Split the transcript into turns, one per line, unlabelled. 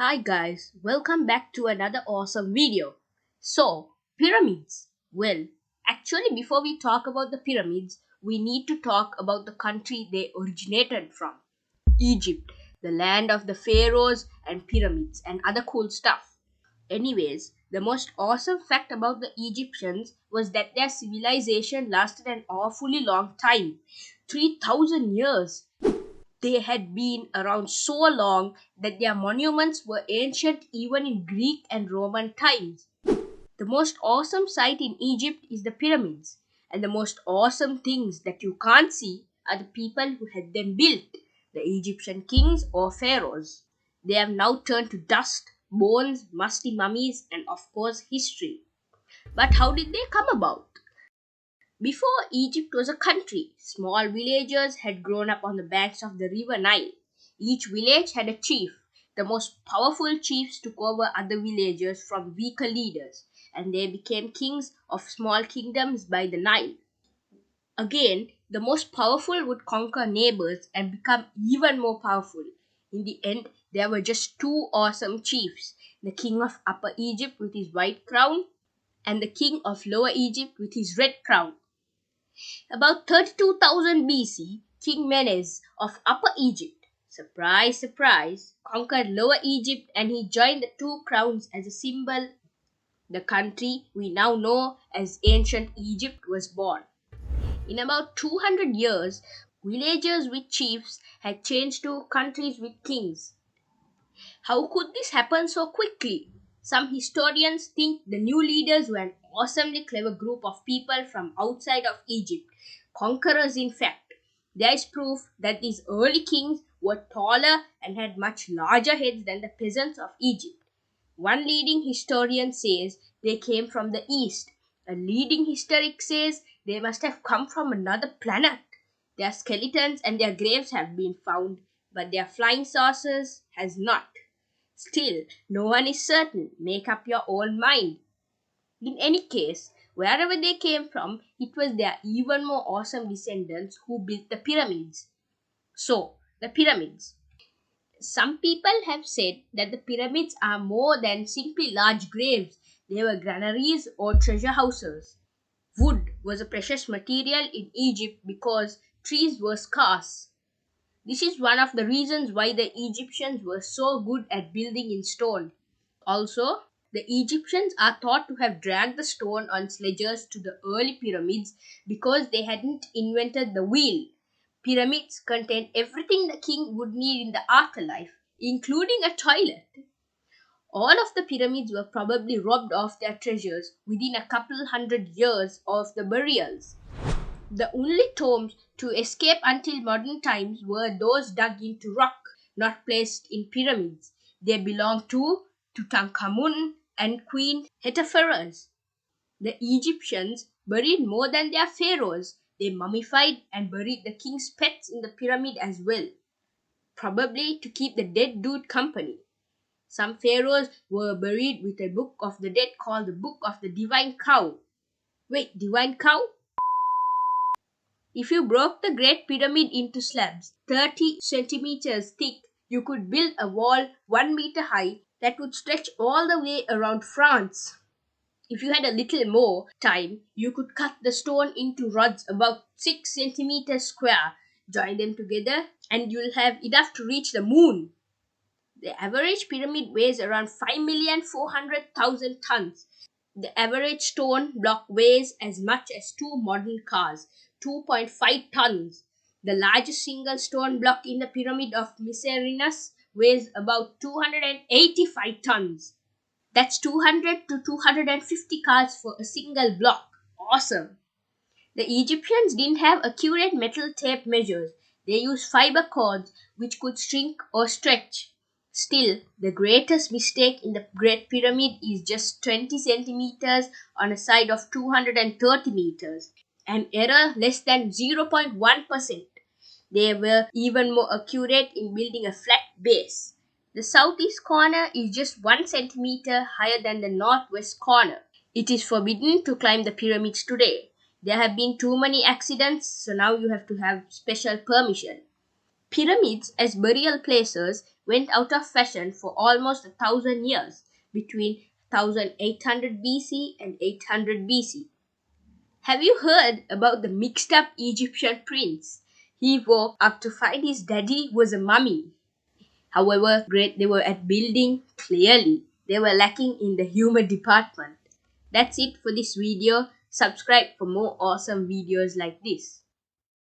Hi guys, welcome back to another awesome video. So, pyramids. Well, actually before we talk about the pyramids, we need to talk about the country they originated from. Egypt, the land of the pharaohs and pyramids and other cool stuff. Anyways, the most awesome fact about the Egyptians was that their civilization lasted an awfully long time. 3000 years. They had been around so long that their monuments were ancient even in Greek and Roman times. The most awesome sight in Egypt is the pyramids, and the most awesome things that you can't see are the people who had them built, the Egyptian kings or pharaohs. They have now turned to dust, bones, musty mummies, and of course history. But how did they come about? Before Egypt was a country, small villagers had grown up on the banks of the river Nile. Each village had a chief. The most powerful chiefs took over other villagers from weaker leaders, and they became kings of small kingdoms by the Nile. Again, the most powerful would conquer neighbors and become even more powerful. In the end, there were just two awesome chiefs, the king of Upper Egypt with his white crown and the king of Lower Egypt with his red crown. About 32,000 BC, King Menes of Upper Egypt, surprise, surprise, conquered Lower Egypt and he joined the two crowns as a symbol. The country we now know as ancient Egypt was born. In about 200 years, villages with chiefs had changed to countries with kings. How could this happen so quickly? Some historians think the new leaders were an awesomely clever group of people from outside of Egypt, conquerors in fact. There is proof that these early kings were taller and had much larger heads than the peasants of Egypt. One leading historian says they came from the east. A leading historic says they must have come from another planet. Their skeletons and their graves have been found, but their flying saucers has not. Still, no one is certain. Make up your own mind. In any case, wherever they came from, it was their even more awesome descendants who built the pyramids. So, the pyramids. Some people have said that the pyramids are more than simply large graves. They were granaries or treasure houses. Wood was a precious material in Egypt because trees were scarce. This is one of the reasons why the Egyptians were so good at building in stone. Also, the Egyptians are thought to have dragged the stone on sledges to the early pyramids because they hadn't invented the wheel. Pyramids contained everything the king would need in the afterlife, including a toilet. All of the pyramids were probably robbed of their treasures within a couple hundred years of the burials. The only tombs to escape until modern times were those dug into rock, not placed in pyramids. They belonged to Tutankhamun and Queen Hetepheres. The Egyptians buried more than their pharaohs. They mummified and buried the king's pets in the pyramid as well, probably to keep the dead dude company. Some pharaohs were buried with a book of the dead called the Book of the Divine Cow. Wait, Divine Cow? If you broke the Great Pyramid into slabs 30 centimeters thick, you could build a wall 1 meter high that would stretch all the way around France. If you had a little more time, you could cut the stone into rods about 6 centimeters square, join them together, and you'll have enough to reach the moon. The average pyramid weighs around 5,400,000 tons. The average stone block weighs as much as two modern cars, 2.5 tons. The largest single stone block in the pyramid of Mycerinus weighs about 285 tons. That's 200 to 250 cars for a single block. Awesome. The Egyptians didn't have accurate metal tape measures. They used fiber cords which could shrink or stretch. Still, the greatest mistake in the Great Pyramid is just 20 centimeters on a side of 230 meters, an error less than 0.1%. They were even more accurate in building a flat base. The southeast corner is just 1 centimeter higher than the northwest corner. It is forbidden to climb the pyramids today. There have been too many accidents, so now you have to have special permission. Pyramids as burial places went out of fashion for almost 1,000 years, between 1800 BC and 800 BC. Have you heard about the mixed up Egyptian prince? He woke up to find his daddy was a mummy. However great they were at building, clearly they were lacking in the humor department. That's it for this video. Subscribe for more awesome videos like this.